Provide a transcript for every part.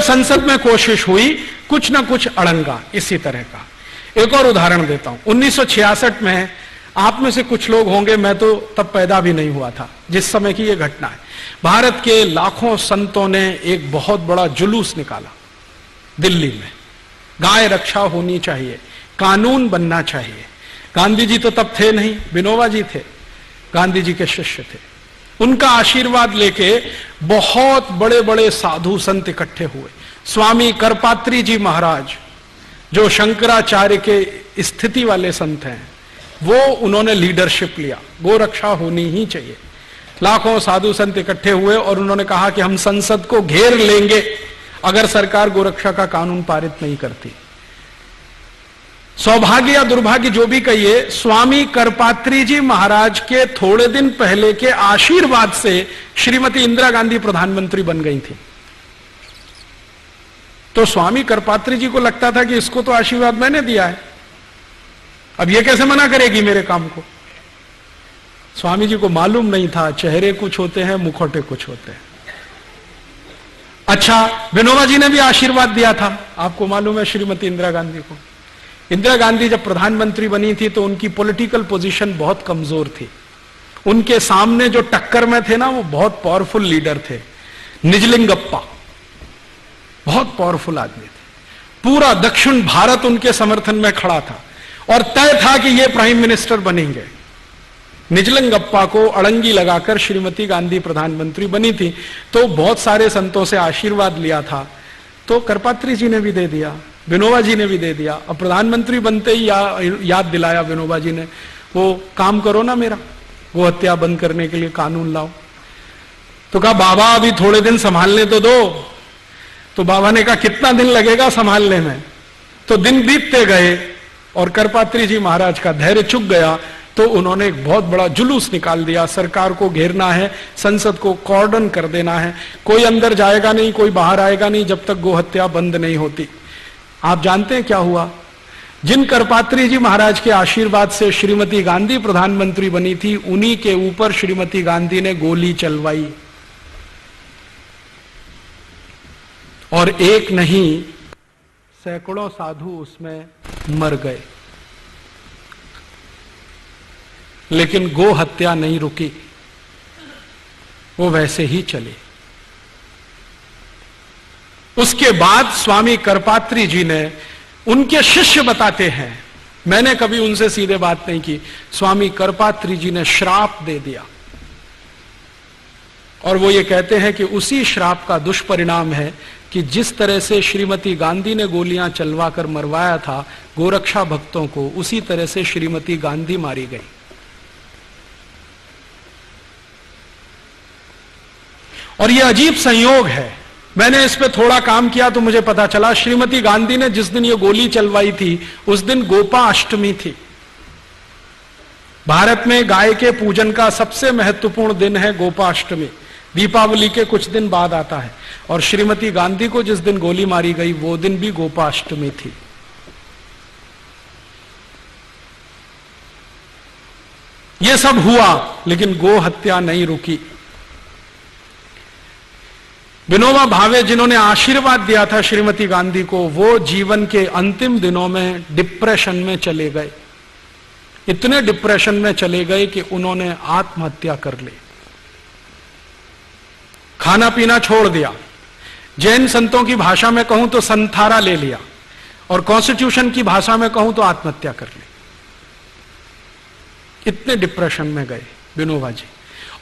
संसद में कोशिश हुई, कुछ ना कुछ अड़ंगा इसी तरह का। एक और उदाहरण देता हूं। 1966 में, आप में से कुछ लोग होंगे, मैं तो तब पैदा भी नहीं हुआ था जिस समय की यह घटना है, भारत के लाखों संतों ने एक बहुत बड़ा जुलूस निकाला दिल्ली में। गाय रक्षा होनी चाहिए, कानून बनना चाहिए। गांधी जी तो तब थे नहीं, विनोबा जी थे, गांधी जी के शिष्य थे। उनका आशीर्वाद लेके बहुत बड़े बड़े साधु संत इकट्ठे हुए। स्वामी करपात्री जी महाराज, जो शंकराचार्य के स्थिति वाले संत हैं, वो उन्होंने लीडरशिप लिया, गो रक्षा होनी ही चाहिए। लाखों साधु संत इकट्ठे हुए और उन्होंने कहा कि हम संसद को घेर लेंगे अगर सरकार गोरक्षा का कानून पारित नहीं करती। सौभाग्य या दुर्भाग्य जो भी कहिए, स्वामी करपात्री जी महाराज के थोड़े दिन पहले के आशीर्वाद से श्रीमती इंदिरा गांधी प्रधानमंत्री बन गई थी। तो स्वामी करपात्री जी को लगता था कि इसको तो आशीर्वाद मैंने दिया है, अब ये कैसे मना करेगी मेरे काम को। स्वामी जी को मालूम नहीं था, चेहरे कुछ होते हैं, मुखौटे कुछ होते हैं। अच्छा, विनोबा जी ने भी आशीर्वाद दिया था, आपको मालूम है, श्रीमती इंदिरा गांधी को। इंदिरा गांधी जब प्रधानमंत्री बनी थी तो उनकी पॉलिटिकल पोजीशन बहुत कमजोर थी। उनके सामने जो टक्कर में थे ना, वो बहुत पावरफुल लीडर थे, निजलिंगप्पा, बहुत पावरफुल आदमी थे। पूरा दक्षिण भारत उनके समर्थन में खड़ा था और तय था कि ये प्राइम मिनिस्टर बनेंगे। निजलिंगप्पा को अड़ंगी लगाकर श्रीमती गांधी प्रधानमंत्री बनी थी। तो बहुत सारे संतों से आशीर्वाद लिया था, तो करपात्री जी ने भी दे दिया, विनोबा जी ने भी दे दिया। अब प्रधानमंत्री बनते ही याद दिलाया विनोबा जी ने, वो काम करो ना मेरा, गो हत्या बंद करने के लिए कानून लाओ। तो कहा बाबा अभी थोड़े दिन संभालने तो दो। तो बाबा ने कहा कितना दिन लगेगा संभालने में। तो दिन बीतते गए और करपात्री जी महाराज का धैर्य चुक गया, तो उन्होंने एक बहुत बड़ा जुलूस निकाल दिया, सरकार को घेरना है, संसद को कॉर्डन कर देना है, कोई अंदर जाएगा नहीं, कोई बाहर आएगा नहीं जब तक गोहत्या बंद नहीं होती। आप जानते हैं क्या हुआ? जिन करपात्री जी महाराज के आशीर्वाद से श्रीमती गांधी प्रधानमंत्री बनी थी, उन्हीं के ऊपर श्रीमती गांधी ने गोली चलवाई और एक नहीं सैकड़ों साधु उसमें मर गए। लेकिन गो हत्या नहीं रुकी, वो वैसे ही चली। उसके बाद स्वामी करपात्री जी ने, उनके शिष्य बताते हैं, मैंने कभी उनसे सीधे बात नहीं की, स्वामी करपात्री जी ने श्राप दे दिया और वो ये कहते हैं कि उसी श्राप का दुष्परिणाम है कि जिस तरह से श्रीमती गांधी ने गोलियां चलवा कर मरवाया था गोरक्षा भक्तों को, उसी तरह से श्रीमती गांधी मारी गई। और यह अजीब संयोग है, मैंने इस पे थोड़ा काम किया तो मुझे पता चला, श्रीमती गांधी ने जिस दिन ये गोली चलवाई थी उस दिन गोपाष्टमी थी। भारत में गाय के पूजन का सबसे महत्वपूर्ण दिन है गोपाष्टमी, दीपावली के कुछ दिन बाद आता है। और श्रीमती गांधी को जिस दिन गोली मारी गई वो दिन भी गोपाष्टमी थी। ये सब हुआ लेकिन गो हत्या नहीं रुकी। विनोबा भावे जिन्होंने आशीर्वाद दिया था श्रीमती गांधी को, वो जीवन के अंतिम दिनों में डिप्रेशन में चले गए। इतने डिप्रेशन में चले गए कि उन्होंने आत्महत्या कर ली, खाना पीना छोड़ दिया, जैन संतों की भाषा में कहूं तो संथारा ले लिया, और कॉन्स्टिट्यूशन की भाषा में कहूं तो आत्महत्या कर ली। इतने डिप्रेशन में गए विनोबा जी।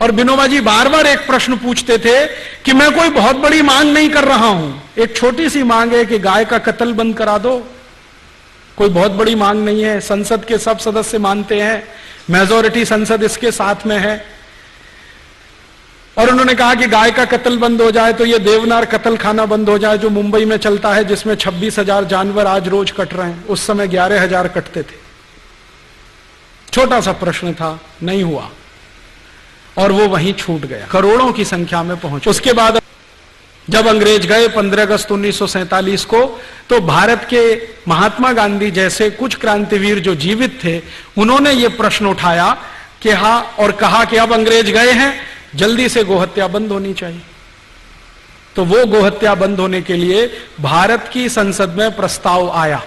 और विनोबा जी बार बार एक प्रश्न पूछते थे कि मैं कोई बहुत बड़ी मांग नहीं कर रहा हूं, एक छोटी सी मांग है कि गाय का कत्ल बंद करा दो, कोई बहुत बड़ी मांग नहीं है, संसद के सब सदस्य मानते हैं, मेजॉरिटी संसद इसके साथ में है। और उन्होंने कहा कि गाय का कत्ल बंद हो जाए तो ये देवनार कत्ल खाना बंद हो जाए जो मुंबई में चलता है, जिसमें 26,000 जानवर आज रोज कट रहे हैं, उस समय 11,000 कटते थे। छोटा सा प्रश्न था, नहीं हुआ और वो वहीं छूट गया, करोड़ों की संख्या में पहुंच। उसके बाद जब अंग्रेज गए 15 अगस्त 1947 को, तो भारत के महात्मा गांधी जैसे कुछ क्रांतिवीर जो जीवित थे, उन्होंने ये प्रश्न उठाया कि हाँ, और कहा कि अब अंग्रेज गए हैं, जल्दी से गोहत्या बंद होनी चाहिए। तो वो गोहत्या बंद होने के लिए भारत की संसद में प्रस्ताव आया,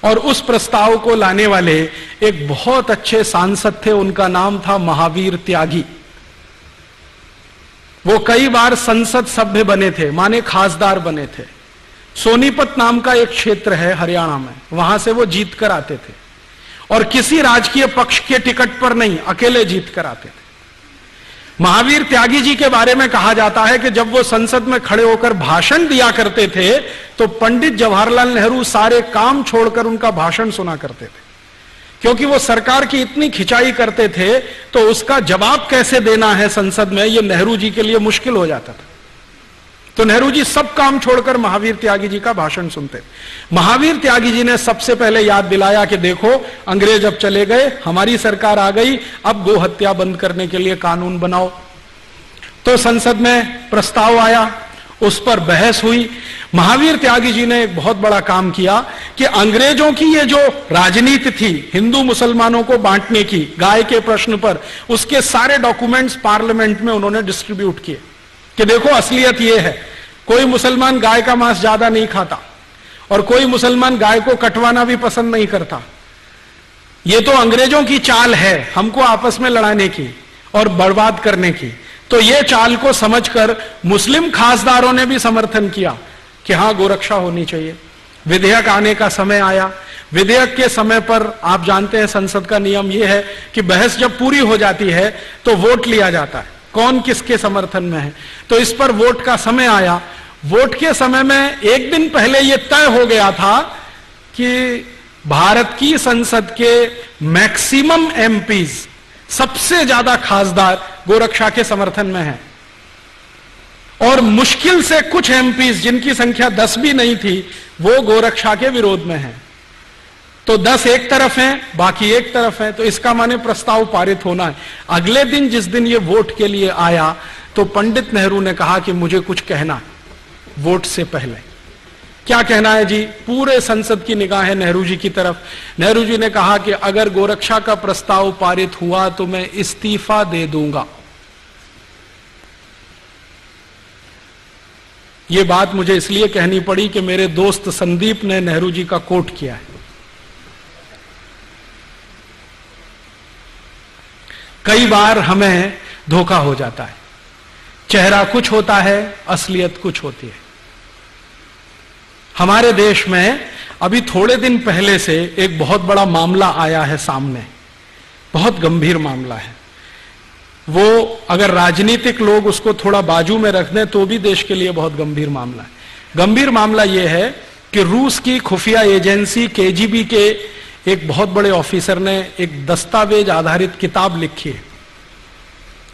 और उस प्रस्ताव को लाने वाले एक बहुत अच्छे सांसद थे, उनका नाम था महावीर त्यागी। वो कई बार संसद सभ्य बने थे, माने खासदार बने थे। सोनीपत नाम का एक क्षेत्र है हरियाणा में, वहां से वो जीत कर आते थे, और किसी राजकीय पक्ष के टिकट पर नहीं, अकेले जीत कर आते थे। महावीर त्यागी जी के बारे में कहा जाता है कि जब वो संसद में खड़े होकर भाषण दिया करते थे तो पंडित जवाहरलाल नेहरू सारे काम छोड़कर उनका भाषण सुना करते थे, क्योंकि वो सरकार की इतनी खिंचाई करते थे तो उसका जवाब कैसे देना है संसद में, ये नेहरू जी के लिए मुश्किल हो जाता था। तो नेहरू जी सब काम छोड़कर महावीर त्यागी जी का भाषण सुनते। महावीर त्यागी जी ने सबसे पहले याद दिलाया कि देखो, अंग्रेज अब चले गए, हमारी सरकार आ गई, अब गोहत्या बंद करने के लिए कानून बनाओ। तो संसद में प्रस्ताव आया, उस पर बहस हुई। महावीर त्यागी जी ने एक बहुत बड़ा काम किया कि अंग्रेजों की ये जो राजनीति थी हिंदू मुसलमानों को बांटने की, गाय के प्रश्न पर, उसके सारे डॉक्यूमेंट्स पार्लियामेंट में उन्होंने डिस्ट्रीब्यूट किए कि देखो असलियत यह है, कोई मुसलमान गाय का मांस ज्यादा नहीं खाता और कोई मुसलमान गाय को कटवाना भी पसंद नहीं करता। ये तो अंग्रेजों की चाल है हमको आपस में लड़ाने की और बर्बाद करने की। तो ये चाल को समझकर मुस्लिम खासदारों ने भी समर्थन किया कि हां, गोरक्षा होनी चाहिए। विधेयक आने का समय आया। विधेयक के समय पर आप जानते हैं संसद का नियम यह है कि बहस जब पूरी हो जाती है तो वोट लिया जाता है, कौन किसके समर्थन में है। तो इस पर वोट का समय आया। वोट के समय में एक दिन पहले यह तय हो गया था कि भारत की संसद के मैक्सिमम एमपीज, सबसे ज्यादा खासदार गोरक्षा के समर्थन में हैं, और मुश्किल से कुछ एमपीज जिनकी संख्या 10 भी नहीं थी वो गोरक्षा के विरोध में हैं। तो 10 एक तरफ हैं, बाकी एक तरफ हैं। तो इसका माने प्रस्ताव पारित होना है। अगले दिन जिस दिन ये वोट के लिए आया तो पंडित नेहरू ने कहा कि मुझे कुछ कहना है वोट से पहले। क्या कहना है जी? पूरे संसद की निगाहें नेहरू जी की तरफ। नेहरू जी ने कहा कि अगर गोरक्षा का प्रस्ताव पारित हुआ तो मैं इस्तीफा दे दूंगा। यह बात मुझे इसलिए कहनी पड़ी कि मेरे दोस्त संदीप ने नेहरू जी का कोट किया है। कई बार हमें धोखा हो जाता है, चेहरा कुछ होता है, असलियत कुछ होती है। हमारे देश में अभी थोड़े दिन पहले से एक बहुत बड़ा मामला आया है सामने, बहुत गंभीर मामला है। वो अगर राजनीतिक लोग उसको थोड़ा बाजू में रख दें तो भी देश के लिए बहुत गंभीर मामला है। गंभीर मामला यह है कि रूस की खुफिया एजेंसी केजीबी के एक बहुत बड़े ऑफिसर ने एक दस्तावेज आधारित किताब लिखी है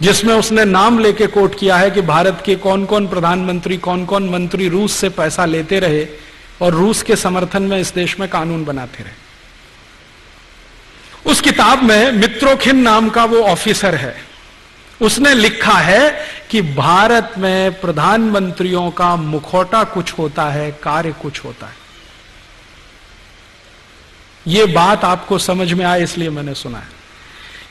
जिसमें उसने नाम लेके कोट किया है कि भारत के कौन कौन प्रधानमंत्री, कौन कौन मंत्री रूस से पैसा लेते रहे और रूस के समर्थन में इस देश में कानून बनाते रहे। उस किताब में मित्रोखिन नाम का वो ऑफिसर है, उसने लिखा है कि भारत में प्रधानमंत्रियों का मुखौटा कुछ होता है, कार्य कुछ होता है। ये बात आपको समझ में आए इसलिए मैंने सुना है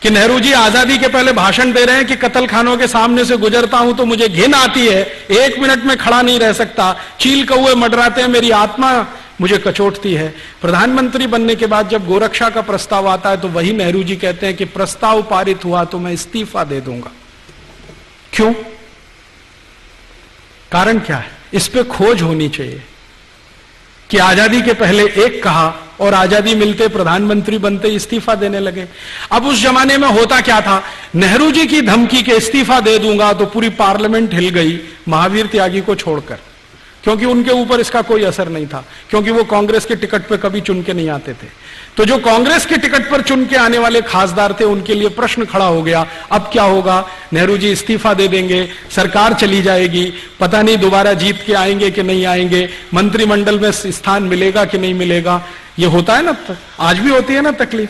कि नेहरू जी आजादी के पहले भाषण दे रहे हैं कि कत्ल खानों के सामने से गुजरता हूं तो मुझे घिन आती है, 1 मिनट में खड़ा नहीं रह सकता, चील कौए मंडराते हैं, मेरी आत्मा मुझे कचोटती है। प्रधानमंत्री बनने के बाद जब गोरक्षा का प्रस्ताव आता है तो वही नेहरू जी कहते हैं कि प्रस्ताव पारित हुआ तो मैं इस्तीफा दे दूंगा। क्यों? कारण क्या है? इस पे खोज होनी चाहिए कि आजादी के पहले एक कहा और आजादी मिलते प्रधानमंत्री बनते इस्तीफा देने लगे। अब उस जमाने में होता क्या था, नेहरू जी की धमकी के इस्तीफा दे दूंगा तो पूरी पार्लियामेंट हिल गई महावीर त्यागी को छोड़कर, क्योंकि उनके ऊपर इसका कोई असर नहीं था, क्योंकि वो कांग्रेस के टिकट पर कभी चुन के नहीं आते थे। तो जो कांग्रेस के टिकट पर चुन के आने वाले खासदार थे उनके लिए प्रश्न खड़ा हो गया, अब क्या होगा? नेहरू जी इस्तीफा दे देंगे, सरकार चली जाएगी, पता नहीं दोबारा जीत के आएंगे कि नहीं आएंगे, मंत्रिमंडल में स्थान मिलेगा कि नहीं मिलेगा। ये होता है ना, आज भी होती है ना तकलीफ।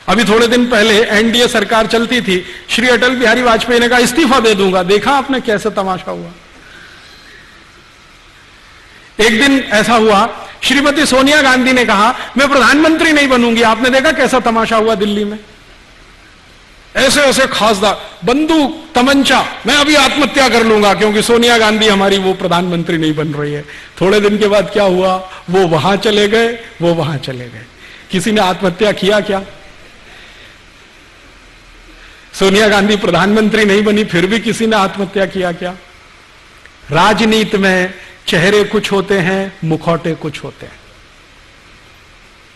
अभी थोड़े दिन पहले एनडीए सरकार चलती थी, श्री अटल बिहारी वाजपेयी ने कहा इस्तीफा दे दूंगा। देखा आपने कैसे तमाशा हुआ। एक दिन ऐसा हुआ, श्रीमती सोनिया गांधी ने कहा मैं प्रधानमंत्री नहीं बनूंगी। आपने देखा कैसा तमाशा हुआ दिल्ली में। ऐसे ऐसे खासदार, बंदूक तमंचा, मैं अभी आत्महत्या कर लूंगा क्योंकि सोनिया गांधी हमारी वो प्रधानमंत्री नहीं बन रही है। थोड़े दिन के बाद क्या हुआ, वो वहां चले गए, वो वहां चले गए। किसी ने आत्महत्या किया क्या? सोनिया गांधी प्रधानमंत्री नहीं बनी फिर भी किसी ने आत्महत्या किया क्या? राजनीति में चेहरे कुछ होते हैं, मुखौटे कुछ होते हैं।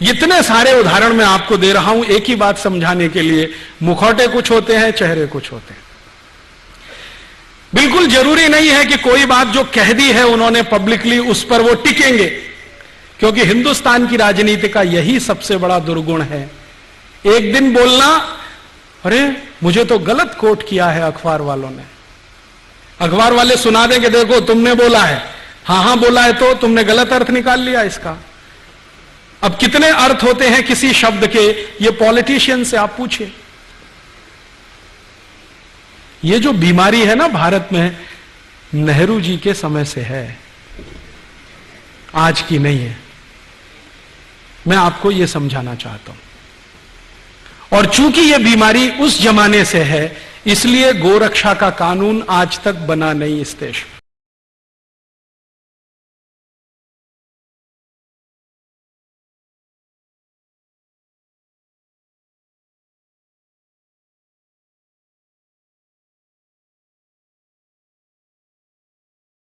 इतने सारे उदाहरण मैं आपको दे रहा हूं एक ही बात समझाने के लिए, मुखौटे कुछ होते हैं, चेहरे कुछ होते हैं। बिल्कुल जरूरी नहीं है कि कोई बात जो कह दी है उन्होंने पब्लिकली उस पर वो टिकेंगे, क्योंकि हिंदुस्तान की राजनीति का यही सबसे बड़ा दुर्गुण है। एक दिन बोलना, अरे मुझे तो गलत कोट किया है अखबार वालों ने, अखबार वाले सुना देंगे देखो तुमने बोला है, हां बोला है तो तुमने गलत अर्थ निकाल लिया इसका। अब कितने अर्थ होते हैं किसी शब्द के, ये पॉलिटिशियन से आप पूछिए। ये जो बीमारी है ना भारत में, नेहरू जी के समय से है, आज की नहीं है। मैं आपको यह समझाना चाहता हूं। और चूंकि यह बीमारी उस जमाने से है, इसलिए गोरक्षा का कानून आज तक बना नहीं इस देश में।